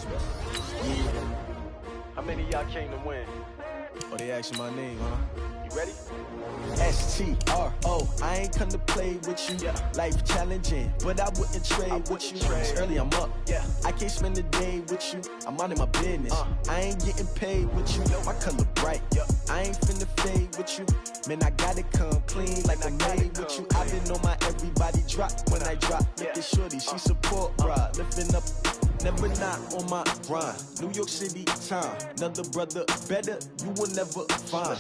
Yeah. How many of y'all came to win? Oh, they asking my name, huh? You ready? S-T-R-O, I ain't come to play with you. Yeah. Life challenging, but I wouldn't trade with you. It's early, I'm up. Yeah. I can't spend the day with you. I'm minding my business. I ain't getting paid with you. My color bright. Yeah. I ain't finna fade with you. Man, I gotta come clean like I made with you. I've been on my everybody drop when I drop. Look at shorty, she support, bruh. Lifting up. Never not on my grind. New York City time. Another brother better, you will never find.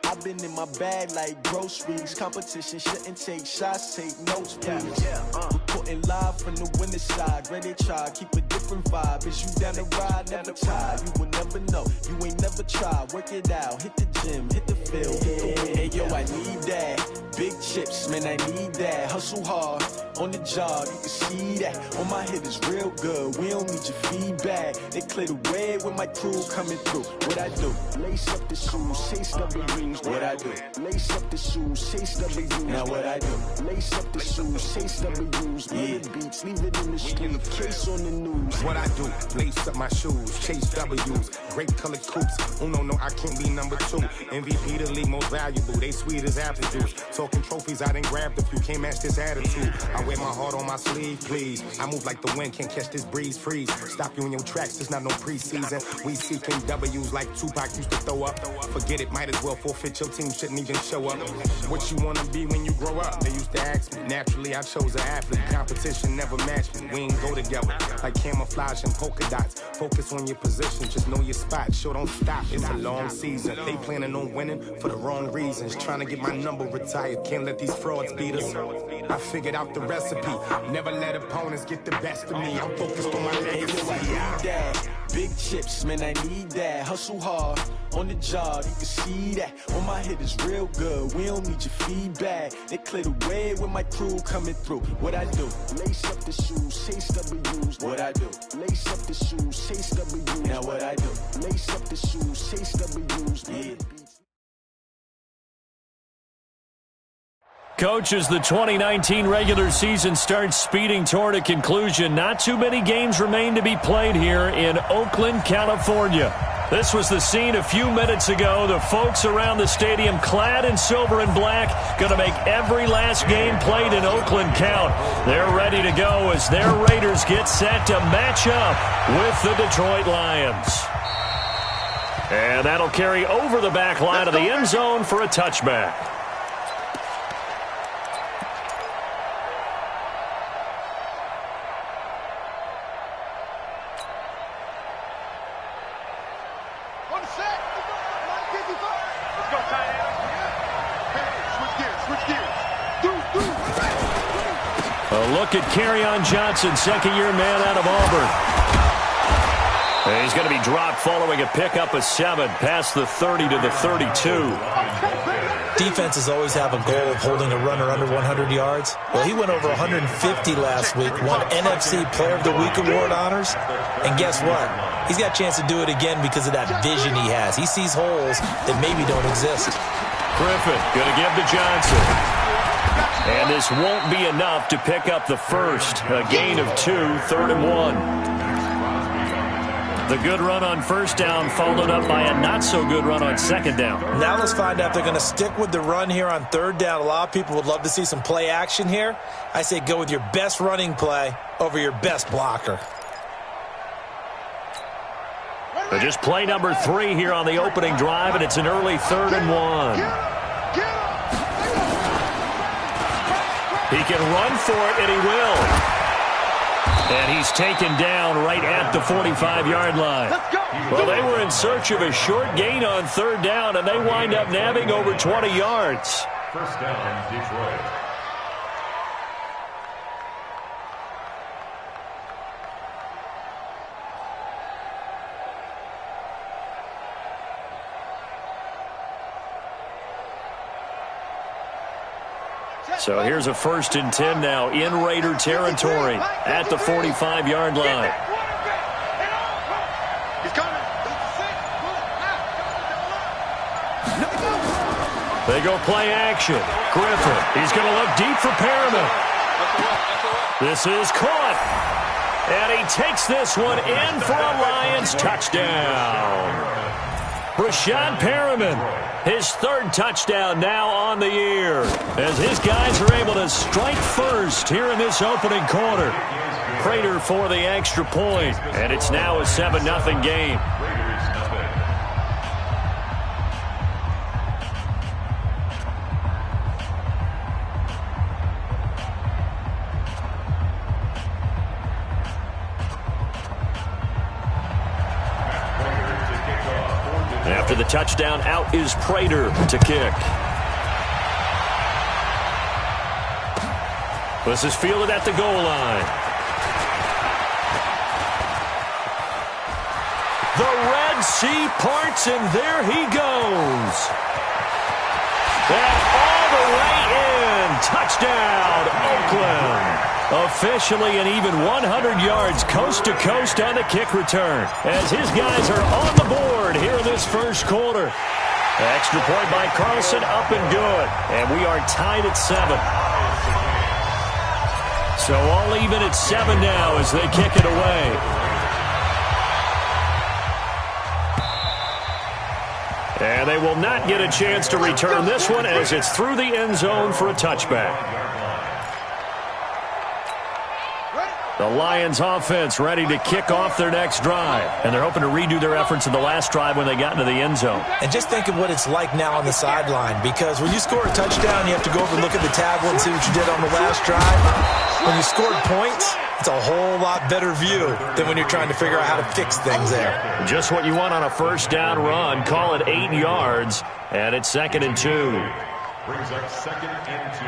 I've been in my bag like groceries. Competition shouldn't take shots, take notes, please. Reporting live from the winning side. Ready to try, keep a different vibe. Is you down the ride, never tired. You will never know, you ain't never tried. Work it out, hit the gym, hit the field, hit the wind. Hey yo, I need that. Big chips, man, I need that. Hustle hard, on the job, you can see that. On my hit is real good, we don't need your feedback. They clear the way with my crew coming through. What I do? Lace up the shoes, chase W's. What I do? Lace up the shoes, chase W's. Now what I do? Lace up the shoes, chase W's. Yeah. Beats, leave it in the street, case on the news. What I do? Lace up my shoes, chase W's. Great colored coops. Oh no, I can't be number 2. MVP the league most valuable. They sweet as apple juice. Talking trophies, I done grabbed a few. Can't match this attitude. I wear my heart on my sleeve, please. I move like the wind, can't catch this breeze, freeze. Stop you in your tracks, there's not no preseason. We seeking W's like Tupac used to throw up. Forget it, might as well forfeit. Your team shouldn't even show up. What you wanna be when you grow up? They used to ask me. Naturally, I chose an athlete. Competition never matched me. We ain't go together like camouflage and polka dots. Focus on your position, just know your spot. Sure, don't stop. It's a long season. They planning on winning for the wrong reasons. Trying to get my number retired. Can't let these frauds beat us. I figured out the recipe. Never let opponents get the best of me. I'm focused on my legacy. I need that. Big chips, man, I need that. Hustle hard, on the job, you can see that. On my hit is real good, we don't need your feedback. They clear the way with my crew coming through. What I do? Lace up the shoes, chase W's. What I do? Lace up the shoes, chase W's. Now what I do? Lace up the shoes, chase W's. Yeah. Coach, as the 2019 regular season starts speeding toward a conclusion, not too many games remain to be played here in Oakland, California. This was the scene a few minutes ago. The folks around the stadium clad in silver and black going to make every last game played in Oakland count. They're ready to go as their Raiders get set to match up with the Detroit Lions. And that'll carry over the back line of the end zone for a touchback. Look at Kerryon Johnson, second-year man out of Auburn. And he's going to be dropped following a pickup of 7 past the 30 to the 32. Defenses always have a goal of holding a runner under 100 yards. Well, he went over 150 last week, won NFC Player of the Week award honors. And guess what? He's got a chance to do it again because of that vision he has. He sees holes that maybe don't exist. Griffin going to give to Johnson. And this won't be enough to pick up the first. A gain of 2, 3rd and 1. The good run on first down followed up by a not-so-good run on second down. Now let's find out if they're going to stick with the run here on 3rd down. A lot of people would love to see some play action here. I say go with your best running play over your best blocker. Just play number 3 here on the opening drive, and it's an early 3rd and 1. He can run for it, and he will. And he's taken down right at the 45-yard line. Well, they were in search of a short gain on 3rd down, and they wind up nabbing over 20 yards. First down, Detroit. So here's a 1st and 10 now in Raider territory at the 45-yard line. They go play action. Griffin, he's going to look deep for Perriman. This is caught. And he he takes this one in for a Lions touchdown. Breshad Perriman, his third touchdown now on the year, as his guys are able to strike first here in this opening quarter. Prater for the extra point, and it's now a 7-0 game. After the touchdown, out is Prater to kick. This is fielded at the goal line. The Red Sea parts, and there he goes. And all the way in. Touchdown, Oakland. Officially an even 100 yards coast to coast on the kick return, as his guys are on the board here in this first quarter. Extra point by Carlson, up and good. And we are tied at 7. So all even at 7 now as they kick it away. And they will not get a chance to return this one, as it's through the end zone for a touchback. The Lions offense ready to kick off their next drive. And they're hoping to redo their efforts in the last drive when they got into the end zone. And just think of what it's like now on the sideline, because when you score a touchdown, you have to go over and look at the tablet and see what you did on the last drive. When you scored points, it's a whole lot better view than when you're trying to figure out how to fix things there. Just what you want on a first down run. Call it 8 yards, and it's 2nd and 2. Brings up 2nd and 2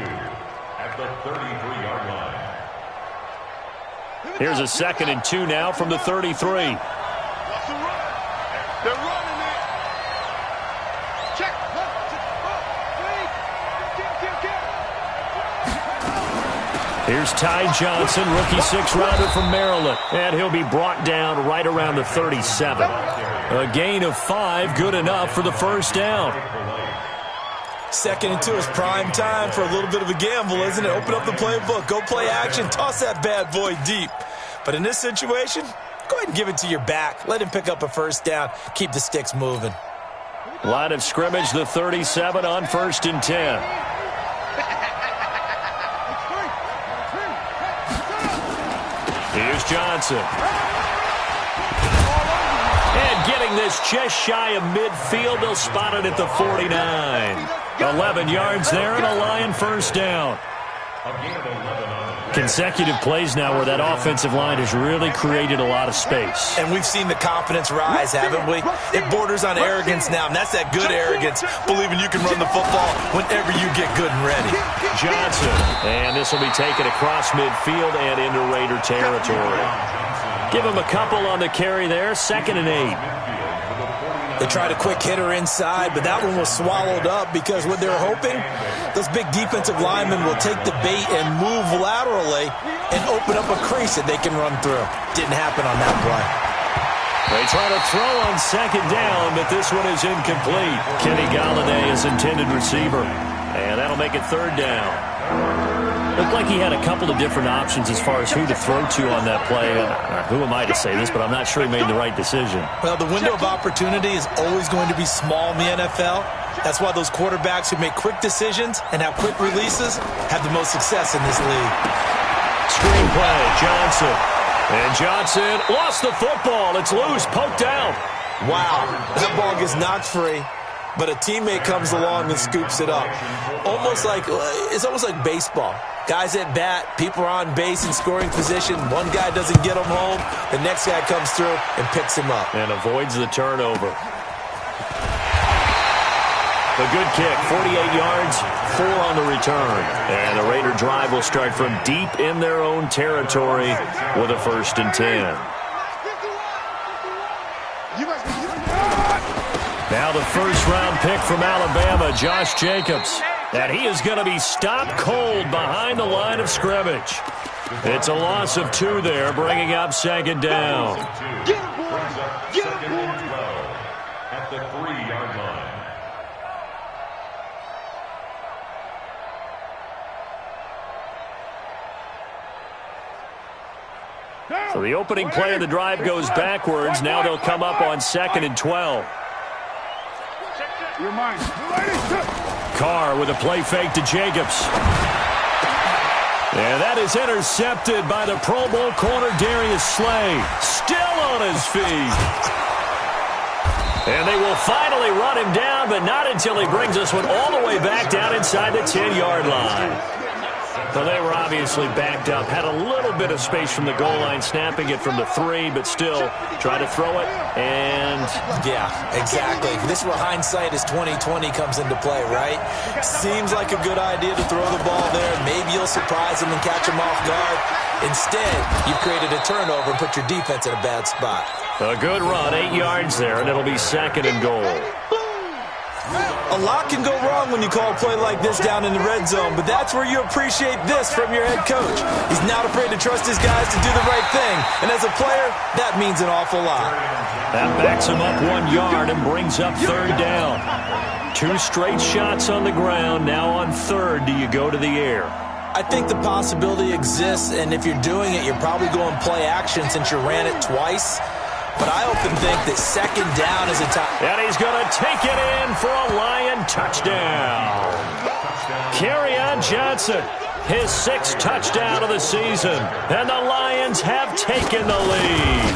at the 33-yard line. Here's a 2nd and 2 now from the 33. They're running it. Check. Here's Ty Johnson, rookie 6th-rounder from Maryland. And he'll be brought down right around the 37. A gain of 5, good enough for the first down. 2nd and 2 is prime time for a little bit of a gamble, isn't it? Open up the playbook, go play action, toss that bad boy deep. But in this situation, go ahead and give it to your back. Let him pick up a first down. Keep the sticks moving. Line of scrimmage, the 37 on 1st and 10. Here's Johnson. And getting this just shy of midfield, they'll spot it at the 49. 11 yards there and a Lion first down. Consecutive plays now where that offensive line has really created a lot of space. And we've seen the confidence rise, haven't we? It borders on arrogance now, and that's that good arrogance, believing you can run the football whenever you get good and ready. Johnson, and this will be taken across midfield and into Raider territory. Give him a couple on the carry there, 2nd and 8. They tried a quick hitter inside, but that one was swallowed up because what they're hoping, those big defensive linemen will take the bait and move laterally and open up a crease that they can run through. Didn't happen on that play. They try to throw on 2nd down, but this one is incomplete. Kenny Galladay is intended receiver, and that'll make it 3rd down. Looked like he had a couple of different options as far as who to throw to on that play. Who am I to say this, but I'm not sure he made the right decision. Well, the window of opportunity is always going to be small in the NFL. That's why those quarterbacks who make quick decisions and have quick releases have the most success in this league. Screen play, Johnson. And Johnson lost the football. It's loose, poked out. Wow, that ball gets knocked free, but a teammate comes along and scoops it up. It's almost like baseball. Guys at bat, people are on base in scoring position. One guy doesn't get him home. The next guy comes through and picks him up. And avoids the turnover. A good kick, 48 yards, 4 on the return. And the Raider drive will start from deep in their own territory with a 1st and 10. Now the first-round pick from Alabama, Josh Jacobs. And he is going to be stopped cold behind the line of scrimmage. It's a loss of 2 there, bringing up 2nd down. Brings up 2nd and 12 at the 3-yard line. So the opening play of the drive goes backwards. Now they'll come up on 2nd and 12. Carr with a play fake to Jacobs. And that is intercepted by the Pro Bowl corner Darius Slay. Still on his feet. And they will finally run him down, but not until he brings this one all the way back down inside the 10-yard line. So they were obviously backed up, had a little bit of space from the goal line, snapping it from the 3, but still try to throw it, and... Yeah, exactly. This is where hindsight is 20/20 comes into play, right? Seems like a good idea to throw the ball there. Maybe you'll surprise him and catch him off guard. Instead, you've created a turnover and put your defense in a bad spot. A good run, 8 yards there, and it'll be 2nd and goal. A lot can go wrong when you call a play like this down in the red zone, but that's where you appreciate this from your head coach. He's not afraid to trust his guys to do the right thing, and as a player, that means an awful lot. That backs him up 1 yard and brings up 3rd down. 2 straight shots on the ground. Now on 3rd, do you go to the air? I think the possibility exists, and if you're doing it, you're probably going play action since you ran it twice. But I often think that 2nd down is a time. And he's going to take it in for a Lion touchdown. Kerryon Johnson, his 6th touchdown of the season. And the Lions have taken the lead.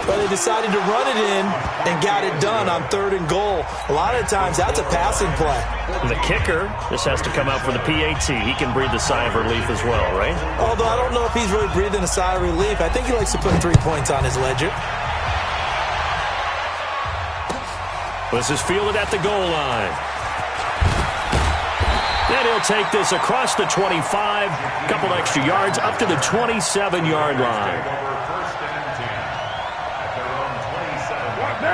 But they decided to run it in and got it done on 3rd and goal. A lot of times, that's a passing play. The kicker, this has to come out for the PAT. He can breathe a sigh of relief as well, right? Although I don't know if he's really breathing a sigh of relief. I think he likes to put 3 points on his ledger. This is fielded at the goal line. And he'll take this across the 25, a couple extra yards, up to the 27-yard line.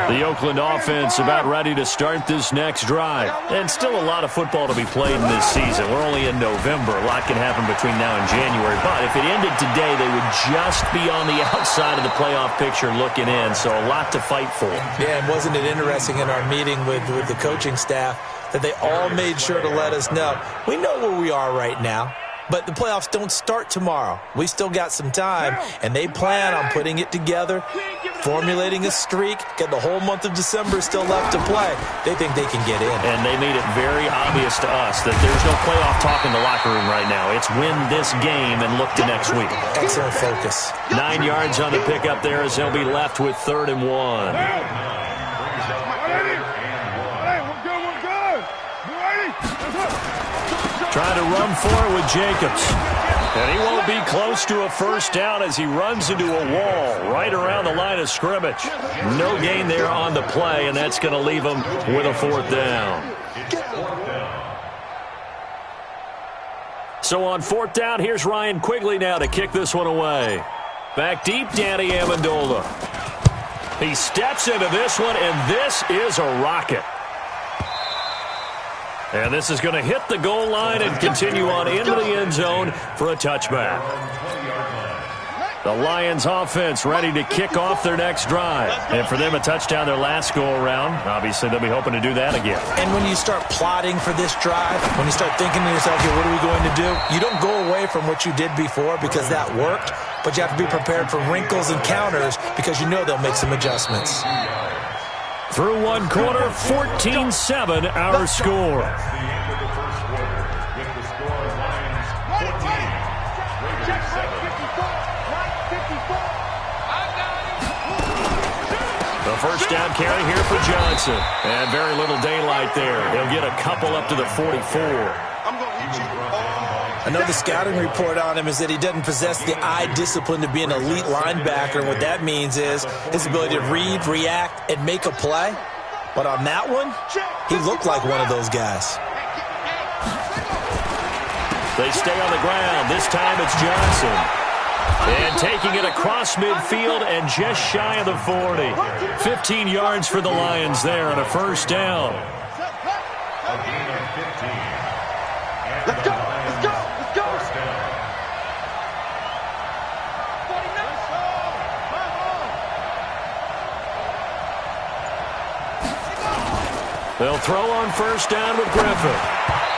The Oakland offense about ready to start this next drive. And still a lot of football to be played in this season. We're only in November. A lot can happen between now and January. But if it ended today, they would just be on the outside of the playoff picture looking in. So a lot to fight for. Yeah, and wasn't it interesting in our meeting with the coaching staff that they all made sure to let us know, we know where we are right now. But the playoffs don't start tomorrow. We still got some time, and they plan on putting it together, formulating a streak, get the whole month of December still left to play. They think they can get in. And they made it very obvious to us that there's no playoff talk in the locker room right now. It's win this game and look to next week. Excellent focus. 9 yards on the pickup there as they'll be left with 3rd and 1. Trying to run for it with Jacobs. And he won't be close to a 1st down as he runs into a wall right around the line of scrimmage. No gain there on the play, and that's going to leave him with a 4th down. So on 4th down, here's Ryan Quigley now to kick this one away. Back deep, Danny Amendola. He steps into this one, and this is a rocket. And this is going to hit the goal line and continue on into the end zone for a touchback. The Lions offense ready to kick off their next drive. And for them, a touchdown their last go-around. Obviously, they'll be hoping to do that again. And when you start plotting for this drive, when you start thinking to yourself, okay, what are we going to do? You don't go away from what you did before because that worked, but you have to be prepared for wrinkles and counters because you know they'll make some adjustments. Through 1 quarter, 14-7 our score. The 1st down carry here for Johnson. And very little daylight there. He'll get a couple up to the 44. Another scouting report on him is that he doesn't possess the eye discipline to be an elite linebacker. What that means is his ability to read, react, and make a play. But on that one, he looked like one of those guys. They stay on the ground. This time it's Johnson. And taking it across midfield and just shy of the 40. 15 yards for the Lions there on a 1st down. Let's go. Let's go. Let's go. They'll throw on 1st down with Griffin.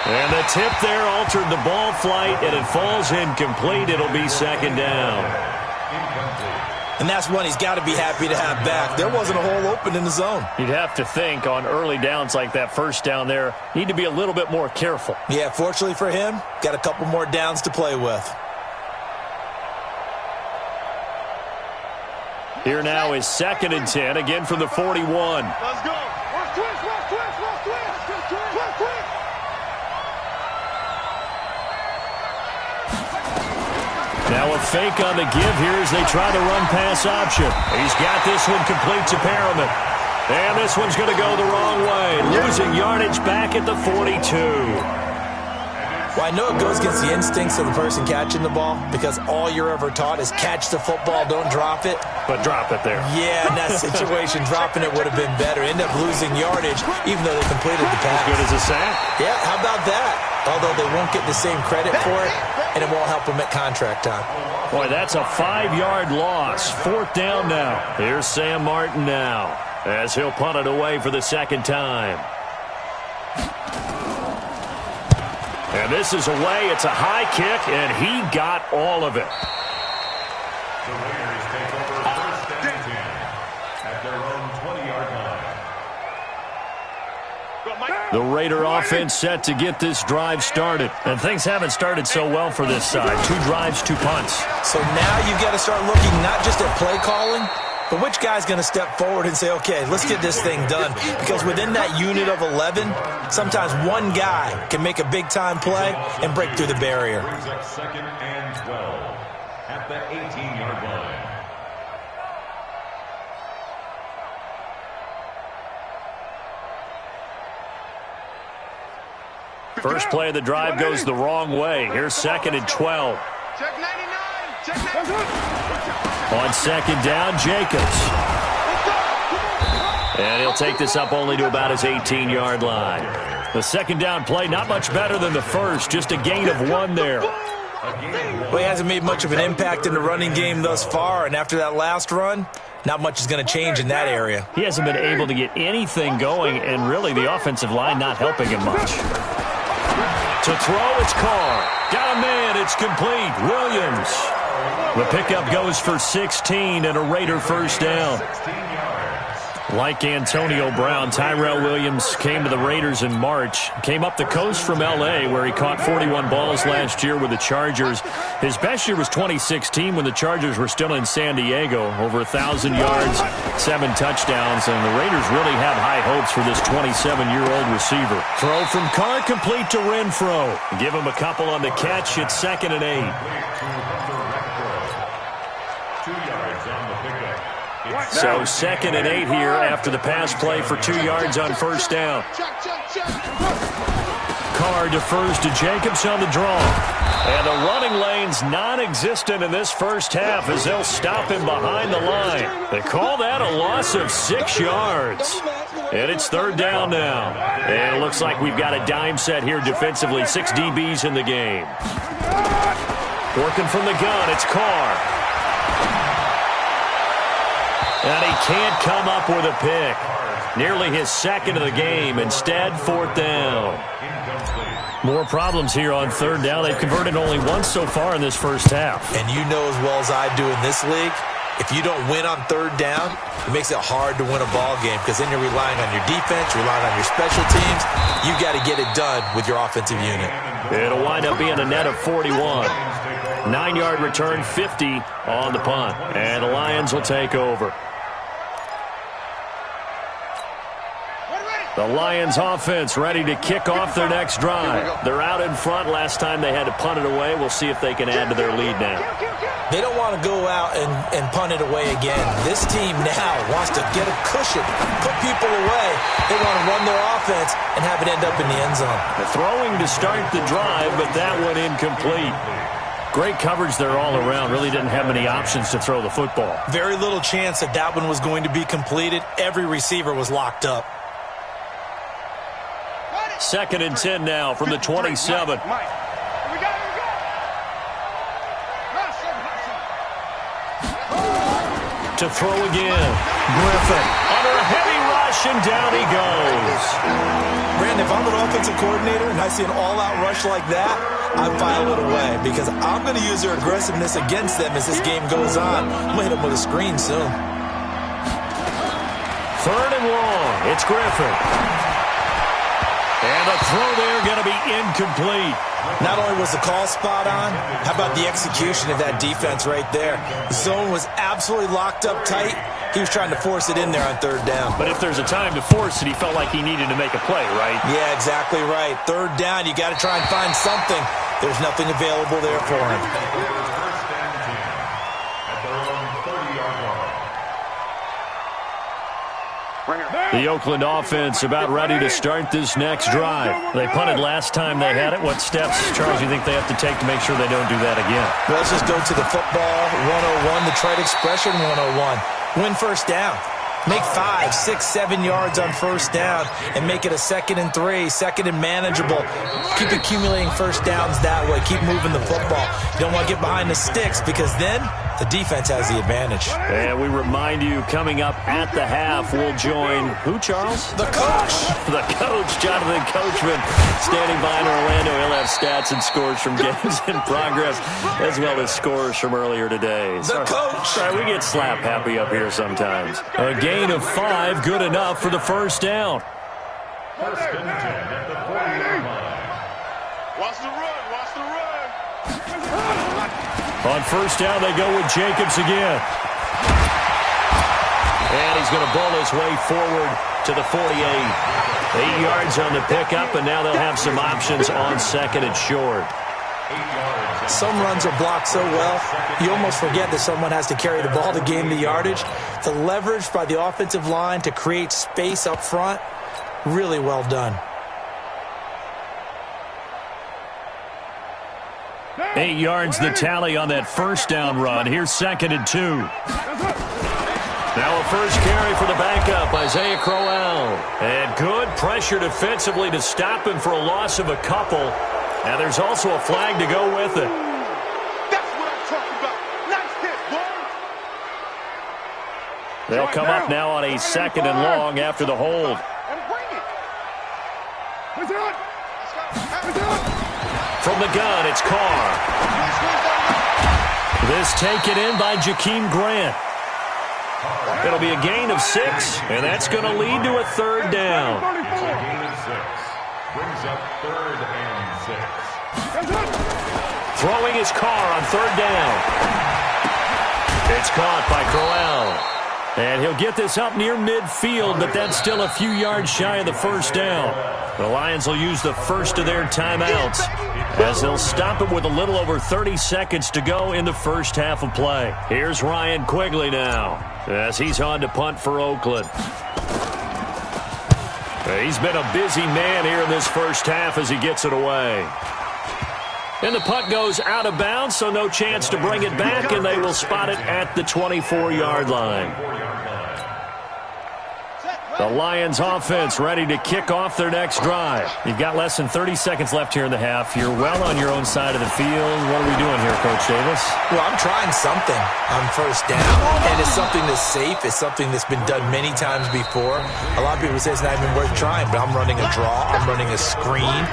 And the tip there altered the ball flight, and it falls incomplete. It'll be 2nd down. And that's one he's got to be happy to have back. There wasn't a hole open in the zone. You'd have to think on early downs like that first down there, need to be a little bit more careful. Yeah, fortunately for him, got a couple more downs to play with. Here now is 2nd and 10, again from the 41. Let's go. Watch twist, watch twist, watch twist. Twist, twist. Now a fake on the give here as they try the run-pass option. He's got this one complete to Perriman. And this one's going to go the wrong way. Losing yardage back at the 42. Well, I know it goes against the instincts of the person catching the ball because all you're ever taught is catch the football, don't drop it. But drop it there. Yeah, in that situation, dropping it would have been better. End up losing yardage even though they completed the pass. As good as a sack. Yeah, how about that? Although they won't get the same credit for it, and it won't help them at contract time. Boy, that's a 5-yard loss. 4th down now. Here's Sam Martin now as he'll punt it away for the 2nd time. And this is away. It's a high kick, and he got all of it. The Raiders take over 1st and 10 at their own 20-yard line. The Raider offense set to get this drive started. And things haven't started so well for this side. 2 drives, 2 punts. So now you've got to start looking not just at play calling, but which guy's going to step forward and say, okay, let's get this thing done. Because within that unit of 11, sometimes one guy can make a big-time play and break through the barrier. Brings up 2nd and 12 at the 18-yard line. First play of the drive goes the wrong way. Here's 2nd and 12. Check 99. Check 99. On 2nd down, Jacobs. And he'll take this up only to about his 18-yard line. The 2nd down play, not much better than the first, just a gain of 1 there. Well, he hasn't made much of an impact in the running game thus far, and after that last run, not much is going to change in that area. He hasn't been able to get anything going, and really the offensive line not helping him much. To throw, it's Carr. Got a man, it's complete. Williams. The pickup goes for 16 and a Raider 1st down. Like Antonio Brown, Tyrell Williams came to the Raiders in March. Came up the coast from L.A. where he caught 41 balls last year with the Chargers. His best year was 2016 when the Chargers were still in San Diego. Over 1,000 yards, 7 touchdowns, and the Raiders really have high hopes for this 27-year-old receiver. Throw from Carr complete to Renfro. Give him a couple on the catch. It's 2nd and 8. 2 yards on the pickup. So 2nd and 8 here after the pass play for 2 yards on 1st down. Carr defers to Jacobs on the draw. And the running lane's non-existent in this first half as they'll stop him behind the line. They call that a loss of 6 yards. And it's 3rd down now. And it looks like we've got a dime set here defensively. 6 DBs in the game. Working from the gun, it's Carr. And he can't come up with a pick. Nearly his 2nd of the game. Instead, 4th down. More problems here on 3rd down. They've converted only once so far in this first half. And you know as well as I do in this league, if you don't win on 3rd down, it makes it hard to win a ball game because then you're relying on your defense, you're relying on your special teams. You got to get it done with your offensive unit. It'll wind up being a net of 41. 9-yard return, 50 on the punt. And the Lions will take over. The Lions offense ready to kick off their next drive. They're out in front. Last time they had to punt it away. We'll see if they can add to their lead now. They don't want to go out and punt it away again. This team now wants to get a cushion, put people away. They want to run their offense and have it end up in the end zone. The throwing to start the drive, but that one incomplete. Great coverage there all around. Really didn't have many options to throw the football. Very little chance that that one was going to be completed. Every receiver was locked up. 2nd and 10 now from the 27. To throw again. Griffin under a heavy rush. rush, and down he goes. Brandon, if I'm an offensive coordinator and I see an all-out rush like that, I file it away because I'm going to use their aggressiveness against them as this game goes on. I'm going to hit them with a screen soon. 3rd and long. It's Griffin. And the throw there going to be incomplete. Not only was the call spot on, how about the execution of that defense right there? The zone was absolutely locked up tight. He was trying to force it in there on 3rd down. But if there's a time to force it, he felt like he needed to make a play, right? Yeah, exactly right. 3rd down, you got to try and find something. There's nothing available there for him. First and 10 at their own 30-yard line. The Oakland offense about ready to start this next drive. They punted last time they had it. What steps, Charles, do you think they have to take to make sure they don't do that again? Well, let's just go to the football 101, the trade expression 101. Win 1st down. Make 5, 6, 7 yards on 1st down and make it a 2nd and 3, 2nd and manageable. Keep accumulating 1st downs that way. Keep moving the football. You don't want to get behind the sticks because then the defense has the advantage. And we remind you, coming up at the half, we'll join who, Charles? The coach. The coach, Jonathan Coachman, standing by in Orlando. He'll have stats and scores from games in progress, as well as scores from earlier today. The coach. Sorry, we get slap happy up here sometimes. A gain of 5, good enough for the 1st down. 1st and 10 at the 40-yard line. Watch the run. Watch the run. On 1st down, they go with Jacobs again. And he's going to bowl his way forward to the 48. 8 yards on the pickup, and now they'll have some options on 2nd and short. Some runs are blocked so well, you almost forget that someone has to carry the ball to gain the yardage. The leverage by the offensive line to create space up front, really well done. 8 yards the tally on that 1st down run. Here's 2nd and 2. Now a first carry for the backup, Isaiah Crowell. And good pressure defensively to stop him for a loss of a couple. And there's also a flag to go with it. That's what I'm talking about. Nice hit, boy. They'll come up now on a 2nd and long after the hold. And bring it. What's it? From the gun, it's Carr. This taken in by Jakeem Grant. It'll be a gain of 6, and that's going to lead to a 3rd down. It's a gain of 6. Brings up 3rd and 6. Throwing his Carr on 3rd down. It's caught by Crowell. And he'll get this up near midfield, but that's still a few yards shy of the 1st down. The Lions will use the first of their timeouts as they'll stop it with a little over 30 seconds to go in the first half of play. Here's Ryan Quigley now as he's on to punt for Oakland. He's been a busy man here in this first half as he gets it away. And the punt goes out of bounds, so no chance to bring it back, and they will spot it at the 24-yard line. The Lions offense ready to kick off their next drive. You've got less than 30 seconds left here in the half. You're well on your own side of the field. What are we doing here, Coach Davis? Well, I'm trying something on 1st down, and it's something that's safe. It's something that's been done many times before. A lot of people say it's not even worth trying, but I'm running a draw. I'm running a screen.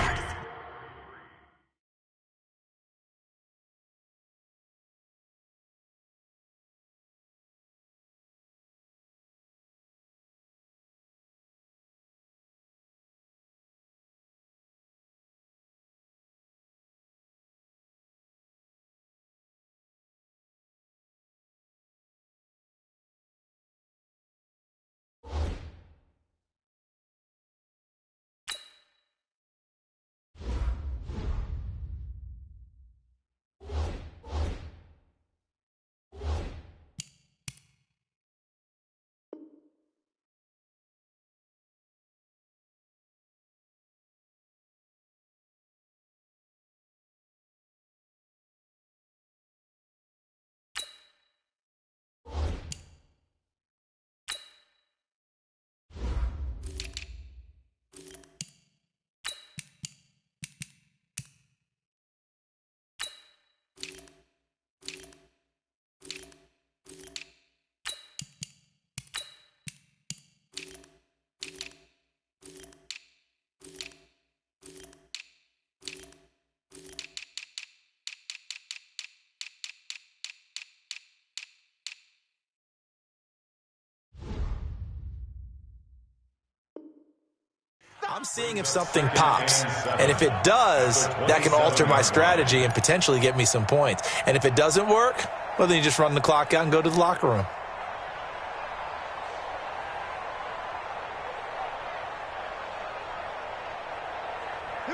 I'm seeing if something pops, and if it does, that can alter my strategy and potentially get me some points. And if it doesn't work, well, then you just run the clock out and go to the locker room.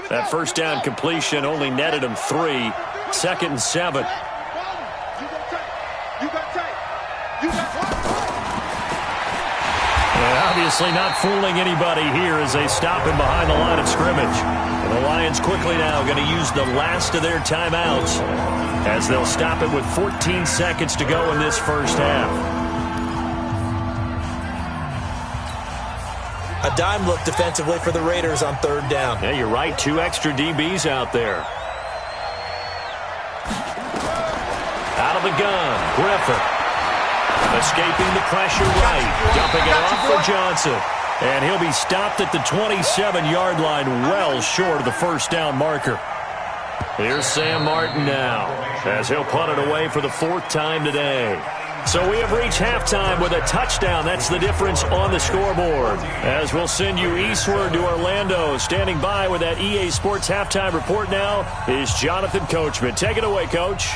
That first down completion only netted him 3. 2nd and 7. And obviously not fooling anybody here as they stop him behind the line of scrimmage. And the Lions quickly now going to use the last of their timeouts as they'll stop it with 14 seconds to go in this first half. A dime look defensively for the Raiders on 3rd down. Yeah, you're right. 2 extra DBs out there. Out of the gun, Griffin. Escaping the pressure right. Dumping it off for Johnson. And he'll be stopped at the 27-yard line, well short of the first down marker. Here's Sam Martin now as he'll punt it away for the 4th time today. So we have reached halftime with a touchdown. That's the difference on the scoreboard. As we'll send you eastward to Orlando. Standing by with that EA Sports halftime report now is Jonathan Coachman. Take it away, Coach.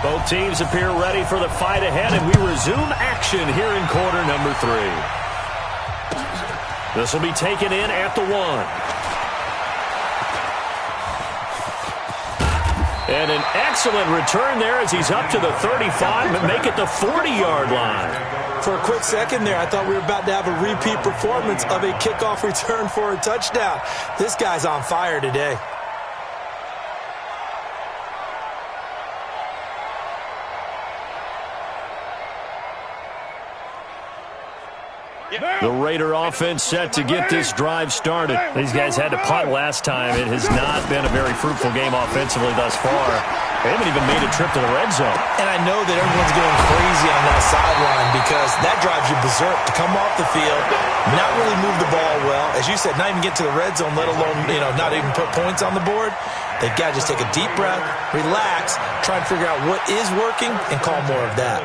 Both teams appear ready for the fight ahead, and we resume action here in quarter number 3. This will be taken in at the 1. And an excellent return there as he's up to the 35 and make it the 40-yard line. For a quick second there, I thought we were about to have a repeat performance of a kickoff return for a touchdown. This guy's on fire today. The Raider offense set to get this drive started. These guys had to punt last time. It has not been a very fruitful game offensively thus far. They haven't even made a trip to the red zone. And I know that everyone's going crazy on that sideline because that drives you berserk to come off the field, not really move the ball well. As you said, not even get to the red zone, let alone, not even put points on the board. They've got to just take a deep breath, relax, try and figure out what is working, and call more of that.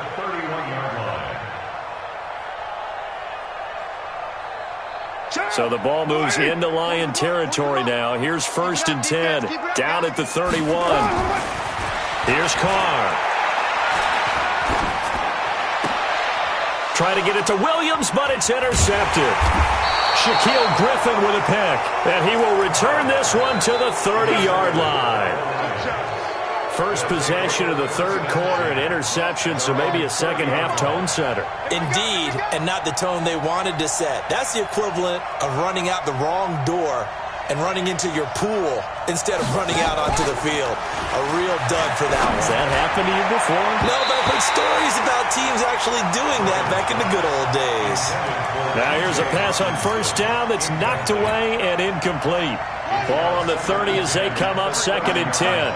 So the ball moves into Lion territory now. Here's 1st and 10. Down at the 31. Here's Carr. Try to get it to Williams, but it's intercepted. Shaquille Griffin with a pick. And he will return this one to the 30-yard line. First possession of the 3rd quarter, an interception, so maybe a second-half tone setter. Indeed, and not the tone they wanted to set. That's the equivalent of running out the wrong door and running into your pool instead of running out onto the field. A real dud for that one. Has that happened to you before? No, but I've heard stories about teams actually doing that back in the good old days. Now here's a pass on 1st down that's knocked away and incomplete. Ball on the 30 as they come up 2nd and 10.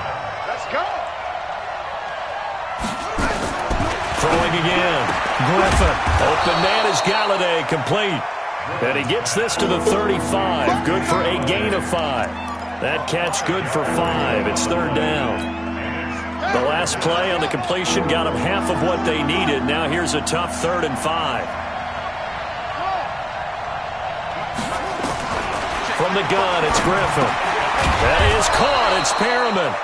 Throwing again. Griffin. Open man is Galladay, complete. And he gets this to the 35. Good for a gain of 5. That catch good for 5. It's 3rd down. The last play on the completion got them half of what they needed. Now here's a tough 3rd and 5. From the gun, it's Griffin. That is caught. It's Perriman.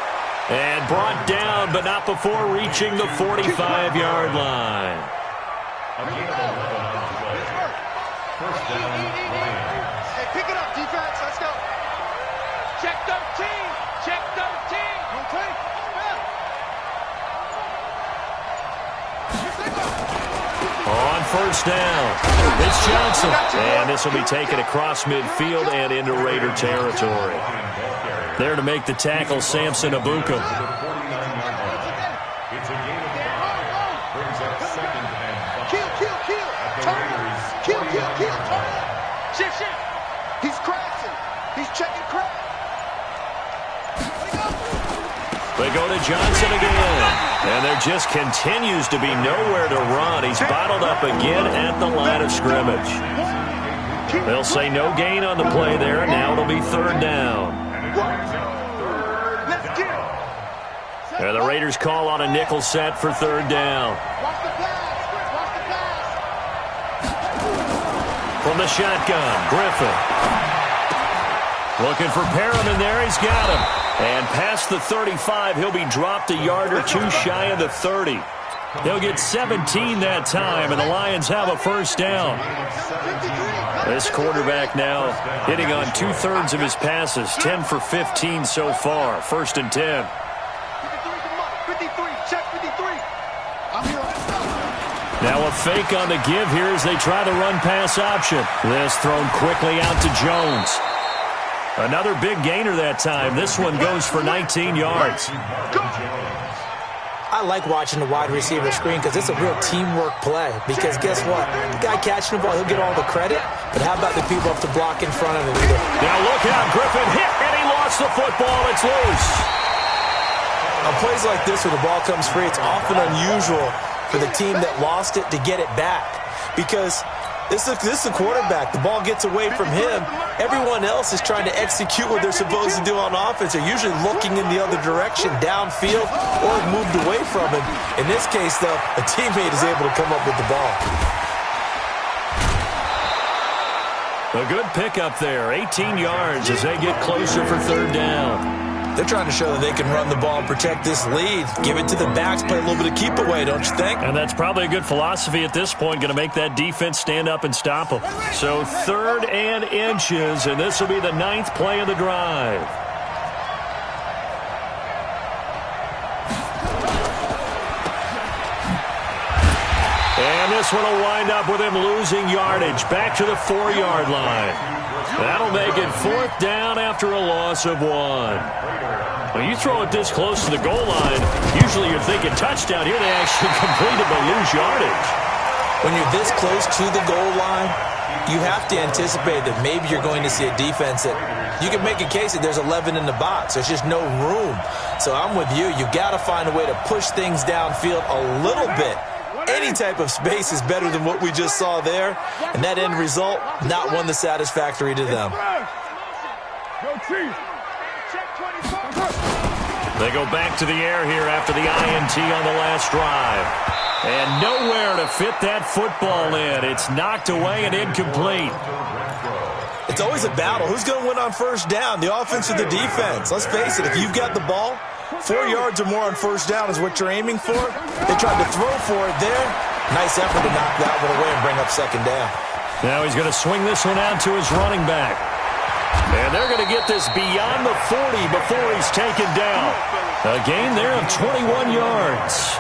And brought down, but not before reaching the 45-yard line. First down, Lions. Hey, pick it up, defense. Let's go. Check 13. Check 13. Okay. On 1st down, it's Johnson. And this will be taken across midfield and into Raider territory. There to make the tackle, Samson Abuka. It's a gain of 5. Brings up 2nd and 5. Kill. Turn. Kill. Turn. Shift. He's crashing. He's checking crack. They go to Johnson again. And there just continues to be nowhere to run. He's bottled up again at the line of scrimmage. They'll say no gain on the play there. Now it'll be 3rd down. And the Raiders call on a nickel set for third down. From the shotgun, Griffin. Looking for Perriman there. He's got him. And past the 35, he'll be dropped a yard or two shy of the 30. They'll get 17 that time, and the Lions have a first down. This quarterback now hitting on 2/3 of his passes, 10 for 15 so far. First and 10. Now a fake on the give here as they try the run-pass option. This thrown quickly out to Jones. Another big gainer that time. This one goes for 19 yards. I like watching the wide receiver screen because it's a real teamwork play. Because guess what? The guy catching the ball, he'll get all the credit. But how about the people up to block in front of him? Now look out. Griffin hit, and he lost the football. It's loose. On plays like this where the ball comes free, it's often unusual for the team that lost it to get it back. Because this is the quarterback. The ball gets away from him. Everyone else is trying to execute what they're supposed to do on offense. They're usually looking in the other direction, downfield, or moved away from him. In this case, though, a teammate is able to come up with the ball. A good pickup there. 18 yards as they get closer for third down. They're trying to show that they can run the ball and protect this lead. Give it to the backs, play a little bit of keep away, don't you think? And that's probably a good philosophy at this point, going to make that defense stand up and stop them. So 3rd and inches, and this will be the 9th play of the drive. And this one will wind up with him losing yardage back to the 4-yard line. That'll make it 4th down after a loss of 1. When you throw it this close to the goal line, usually you're thinking touchdown. Here they actually completed but lose yardage. When you're this close to the goal line, you have to anticipate that maybe you're going to see a defense that you can make a case that there's 11 in the box. There's just no room. So I'm with you. You've got to find a way to push things downfield a little bit. Any type of space is better than what we just saw there. And that end result, not one that's satisfactory to them. They go back to the air here after the INT on the last drive. And nowhere to fit that football in. It's knocked away and incomplete. It's always a battle. Who's going to win on first down, the offense or the defense? Let's face it, if you've got the ball, 4 yards or more on first down is what you're aiming for. They tried to throw for it there. Nice effort to knock that one away and bring up second down. Now he's going to swing this one out to his running back. And they're going to get this beyond the 40 before he's taken down. A gain there of 21 yards.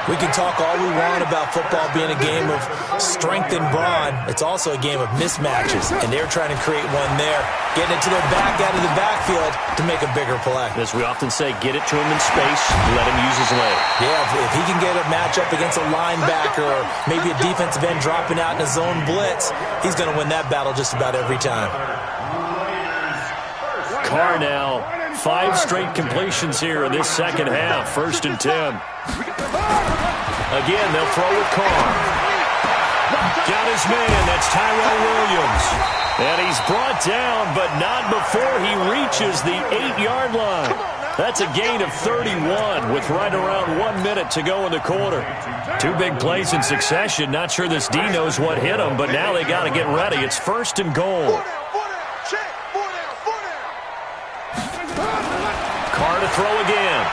We can talk all we want about football being a game of strength and brawn. It's also a game of mismatches, and they're trying to create one there. Getting it to their back out of the backfield to make a bigger play. As we often say, get it to him in space, let him use his leg. Yeah, if he can get a matchup against a linebacker or maybe a defensive end dropping out in a zone blitz, he's going to win that battle just about every time. Carr now, 5 straight completions here in this second half. 1st and 10. Again, they'll throw with Carr. Got his man. That's Tyrell Williams. And he's brought down, but not before he reaches the 8-yard line. That's a gain of 31 with right around 1 minute to go in the quarter. 2 big plays in succession. Not sure this D knows what hit him, but now they got to get ready. It's 1st and goal. Carr to throw again.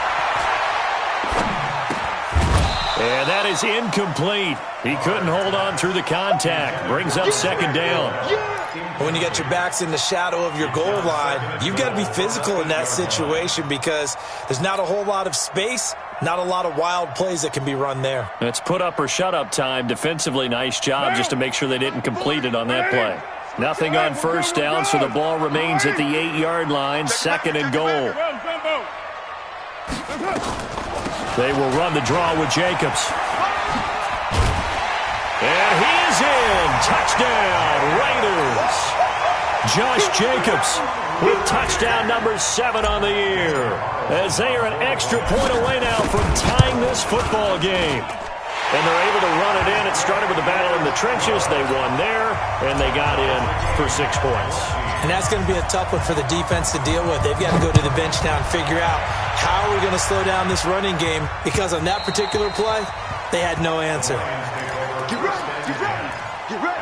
And that is incomplete. He couldn't hold on through the contact. Brings up second down. When you got your backs in the shadow of your goal line, you've got to be physical in that situation because there's not a whole lot of space, not a lot of wild plays that can be run there. It's put up or shut up time. Defensively, nice job just to make sure they didn't complete it on that play. Nothing on first down, so the ball remains at the 8-yard line. 2nd and goal. They will run the draw with Jacobs. And he is in. Touchdown, Raiders. Josh Jacobs with touchdown number 7 on the year. As they are an extra point away now from tying this football game. and they're able to run it in. It started with a battle in the trenches. They won there, and they got in for 6 points. And that's going to be a tough one for the defense to deal with. They've got to go to the bench now and figure out how are we going to slow down this running game, because on that particular play, they had no answer. Get ready, get ready, get ready.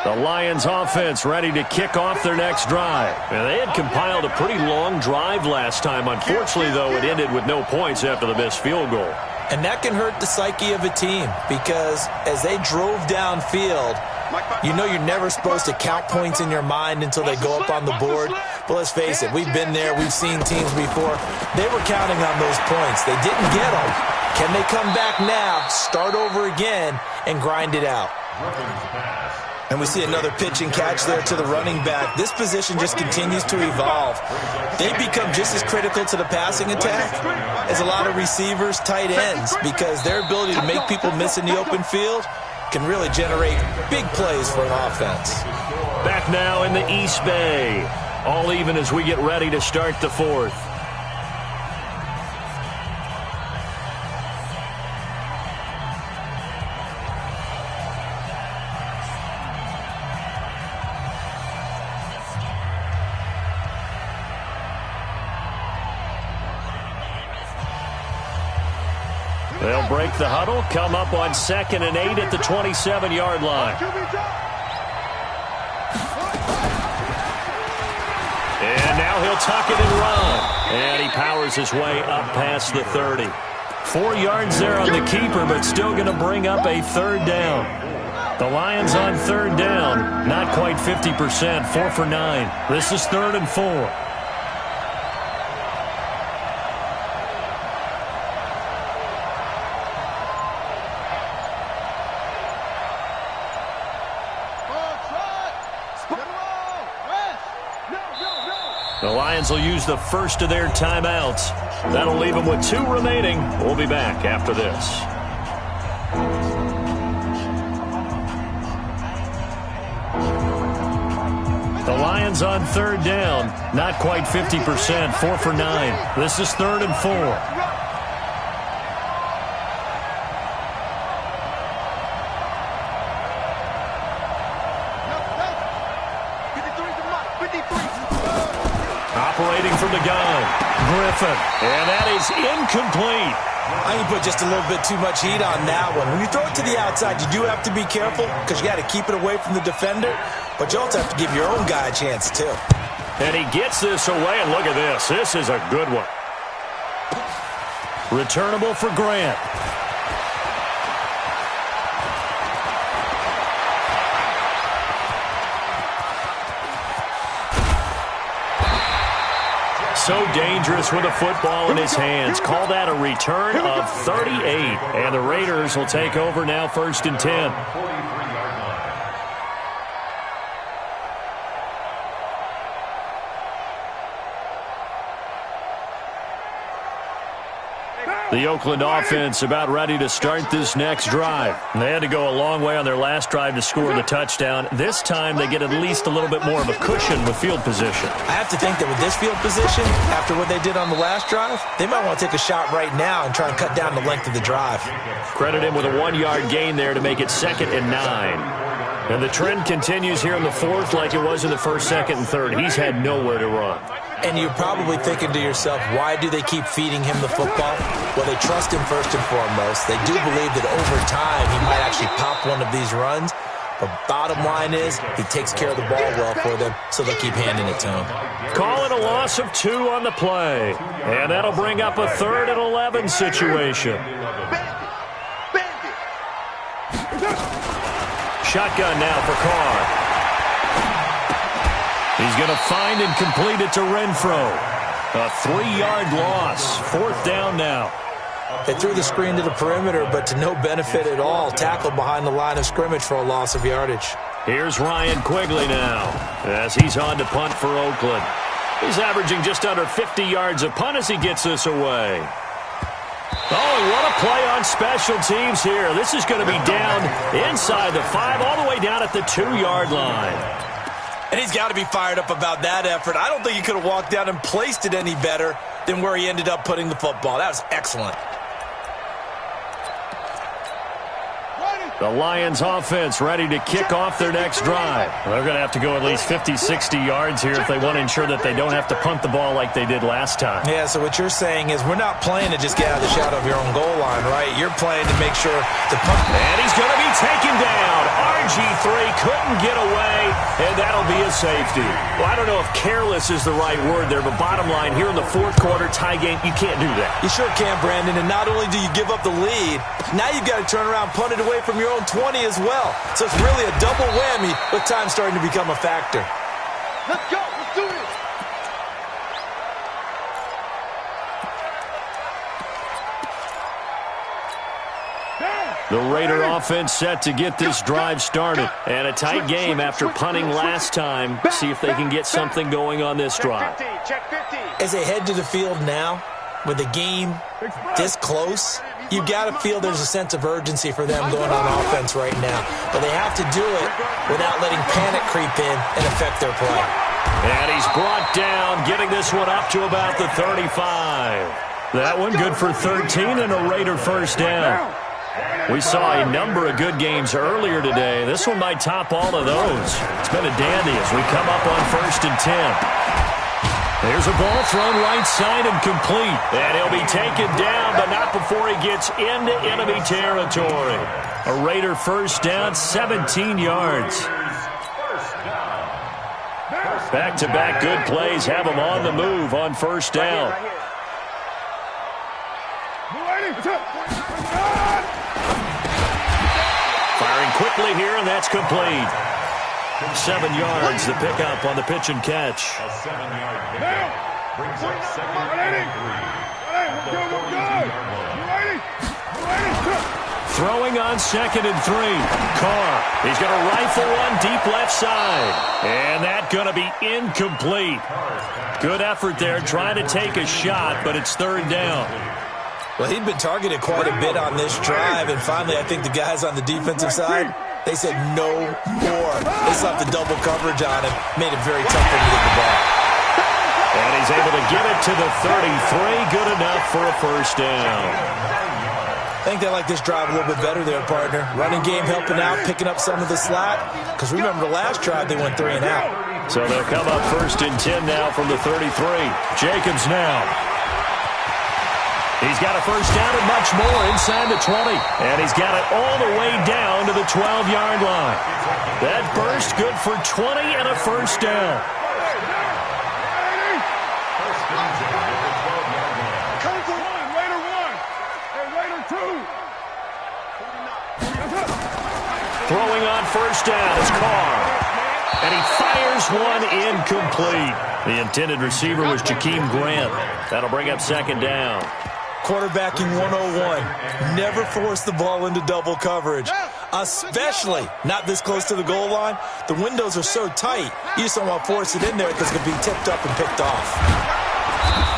The Lions offense ready to kick off their next drive. And they had compiled a pretty long drive last time. Unfortunately, though, it ended with no points after the missed field goal. And that can hurt the psyche of a team, because as they drove downfield, you know you're never supposed to count points in your mind until they go up on the board. But let's face it, we've been there. We've seen teams before. They were counting on those points. They didn't get them. Can they come back now, start over again, and grind it out? And we see another pitch and catch there to the running back. This position just continues to evolve. They become just as critical to the passing attack as a lot of receivers, tight ends, because their ability to make people miss in the open field can really generate big plays for an offense. Back now in the East Bay. All even as we get ready to start the fourth. They'll break the huddle, come up on 2nd and 8 at the 27-yard line. And now he'll tuck it and run. And he powers his way up past the 30. 4 yards there on the keeper, but still going to bring up a 3rd down. The Lions on 3rd down, not quite 50%, 4 for 9. This is 3rd and 4. The Lions will use the first of their timeouts. That'll leave them with 2 remaining. We'll be back after this. The Lions on 3rd down. Not quite 50%, 4 for 9. This is 3rd and 4. Operating from the gun, Griffin, and that is incomplete. I think you put just a little bit too much heat on that one. When you throw it to the outside, you do have to be careful because you got to keep it away from the defender, but you also have to give your own guy a chance too. And he gets this away, and look at this. This is a good one. Returnable for Grant. So dangerous with a football in his hands. Call that a return of 38. And the Raiders will take over now, 1st and 10. The Oakland offense about ready to start this next drive. They had to go a long way on their last drive to score the touchdown. This time they get at least a little bit more of a cushion with field position. I have to think that with this field position, after what they did on the last drive, they might want to take a shot right now and try and cut down the length of the drive. Credit him with a 1-yard gain there to make it 2nd and 9. And the trend continues here in the 4th like it was in the 1st, 2nd, and 3rd. He's had nowhere to run. And you're probably thinking to yourself, why do they keep feeding him the football? Well, they trust him first and foremost. They do believe that over time he might actually pop one of these runs. But bottom line is he takes care of the ball well for them, so they'll keep handing it to him. Call it a loss of 2 on the play. And that'll bring up a 3rd and 11 situation. Shotgun now for Carr. He's going to find and complete it to Renfro. A 3-yard loss. 4th down now. They threw the screen to the perimeter, but to no benefit at all. Tackled behind the line of scrimmage for a loss of yardage. Here's Ryan Quigley now as he's on to punt for Oakland. He's averaging just under 50 yards a punt as he gets this away. Oh, what a play on special teams here. This is going to be down inside the 5, all the way down at the 2-yard line. And he's got to be fired up about that effort. I don't think he could have walked down and placed it any better than where he ended up putting the football. That was excellent. The Lions offense ready to kick off their next drive. They're going to have to go at least 50, 60 yards here if they want to ensure that they don't have to punt the ball like they did last time. Yeah, so what you're saying is we're not playing to just get out of the shadow of your own goal line, right? You're playing to make sure the punt... And he's going to be taken down. RG3 couldn't get away, and that'll be a safety. Well, I don't know if careless is the right word there, but bottom line, here in the fourth quarter tie game, you can't do that. You sure can, Brandon, and not only do you give up the lead, now you've got to turn around, punt it away from your own 20 as well. So it's really a double whammy with time starting to become a factor. Let's go. Let's do this. The Raider offense set to get this drive started. And a tight game after punting last time. See if they can get something going on this drive. Check 50. As they head to the field now, with the game this close, you got to feel there's a sense of urgency for them going on offense right now. But they have to do it without letting panic creep in and affect their play. And he's brought down, getting this one up to about the 35. That one good for 13 and a Raider first down. We saw a number of good games earlier today. This one might top all of those. It's been a dandy as we come up on 1st and 10. There's a ball thrown right side and complete. And he'll be taken down, but not before he gets into enemy territory. A Raider first down, 17 yards. Back-to-back good plays have him on the move on first down. Firing quickly here, and that's complete. 7 yards, the pickup on the pitch and catch. A 7-yard pickup brings up 2nd and 3 at the 42-yard line. Throwing on 2nd and 3. Carr, he's going to rifle one deep left side. And that's going to be incomplete. Good effort there, trying to take a shot, but it's 3rd down. Well, he'd been targeted quite a bit on this drive, and finally I think the guys on the defensive side, they said no more. They slapped the double coverage on him, made it very tough for him to get the ball. And he's able to get it to the 33, good enough for a first down. I think they like this drive a little bit better there, partner. Running game helping out, picking up some of the slack, because remember the last drive they went 3 and out. So they'll come up 1st and 10 now from the 33. Jacobs now. He's got a first down and much more inside the 20. And he's got it all the way down to the 12-yard line. That burst good for 20 and a first down. Throwing on first down is Carr. And he fires one incomplete. The intended receiver was Jakeem Grant. That'll bring up 2nd down. Quarterbacking 101. Never force the ball into double coverage, especially not this close to the goal line. The windows are so tight, you just don't want to force it in there because it could be tipped up and picked off.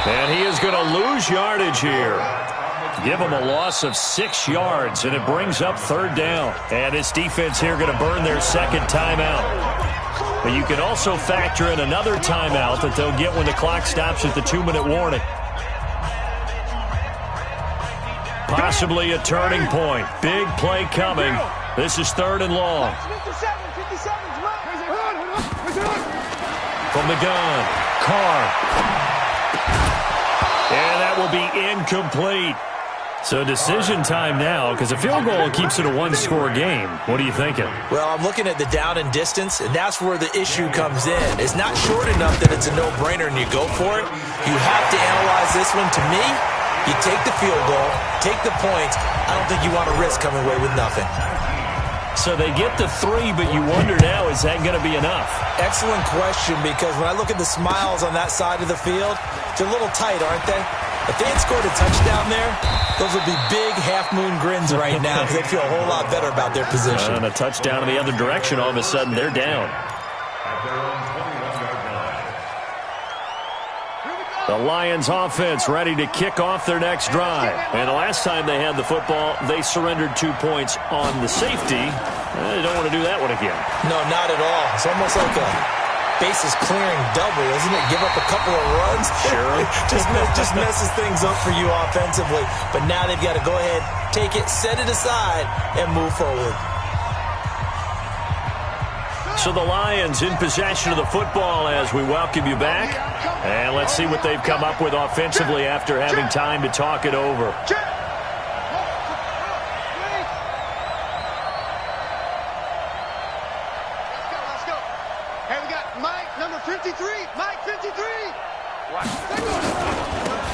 And he is going to lose yardage here. Give him a loss of 6 yards, and it brings up 3rd down. And this defense here going to burn their 2nd timeout. But you can also factor in another timeout that they'll get when the clock stops at the 2-minute warning. Possibly a turning point. Big play coming. This is 3rd and long. From the gun, Carr. And that will be incomplete. So decision time now, because a field goal keeps it a one-score game. What are you thinking? Well, I'm looking at the down and distance, and that's where the issue comes in. It's not short enough that it's a no-brainer and you go for it. You have to analyze this one. To me, you take the field goal, take the points. I don't think you want to risk coming away with nothing. So they get the 3, but you wonder now, is that going to be enough? Excellent question, because when I look at the smiles on that side of the field, they're a little tight, aren't they? If they had scored a touchdown there, those would be big half-moon grins right now because they'd feel a whole lot better about their position. And a touchdown in the other direction, all of a sudden they're down. The Lions offense ready to kick off their next drive. And the last time they had the football, they surrendered 2 points on the safety. They don't want to do that one again. No, not at all. It's almost like a bases clearing double, isn't it? Give up a couple of runs. Sure. just messes things up for you offensively. But now they've got to go ahead, take it, set it aside, and move forward. So the Lions in possession of the football as we welcome you back. And let's see what they've come up with offensively after having time to talk it over.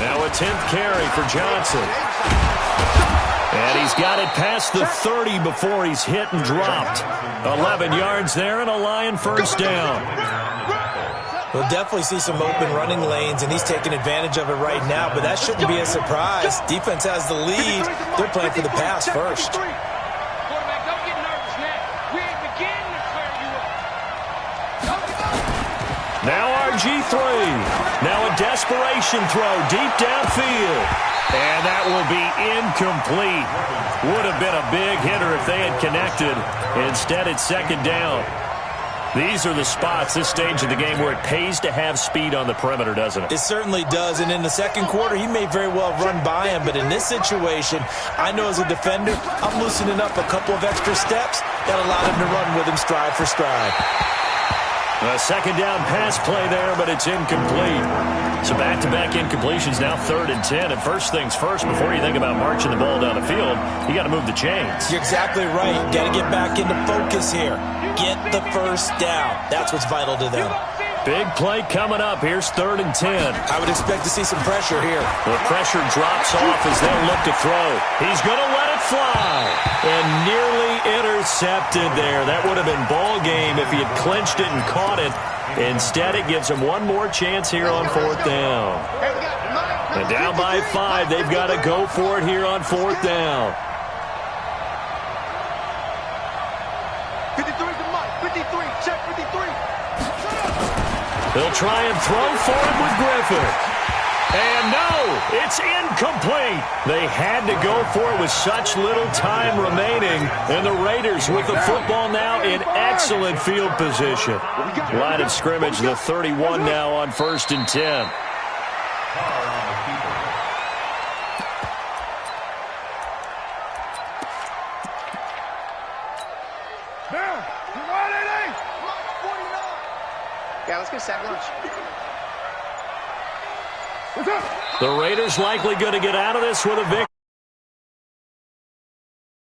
Now a 10th carry for Johnson. And he's got it past the 30 before he's hit and dropped. 11 yards there and a Lion first down. We'll definitely see some open running lanes, and he's taking advantage of it right now, but that shouldn't be a surprise. Defense has the lead. They're playing for the pass first. Quarterback, don't get nervous now. We ain't beginning to clear you up. Now RG3. Now a desperation throw deep downfield. And that will be incomplete. Would have been a big hitter if they had connected. Instead, it's second down. These are the spots, this stage of the game, where it pays to have speed on the perimeter, doesn't it? It certainly does, and in the second quarter, he may very well run by him, but in this situation, I know as a defender, I'm loosening up a couple of extra steps that allow him to run with him stride for stride. A second down pass play there, but it's incomplete. So back-to-back incompletions, now 3rd and 10. And first things first, before you think about marching the ball down the field, you got to move the chains. You're exactly right. Got to get back into focus here. Get the first down. That's what's vital to them. Big play coming up. Here's 3rd and 10. I would expect to see some pressure here. The pressure drops off as they'll look to throw. He's going to let it fly. And nearly intercepted there. That would have been ball game if he had clinched it and caught it. Instead, it gives him one more chance here on 4th down. And down by 5. They've got to go for it here on 4th down. 53 to Mike. 53. Check 53. They'll try and throw for him with Griffin. And no, it's incomplete. They had to go for it with such little time remaining. And the Raiders with the football now in excellent field position. Line of scrimmage, the 31 now on 1st and 10. Yeah, let's get sack lunch. The Raiders likely going to get out of this with a victory.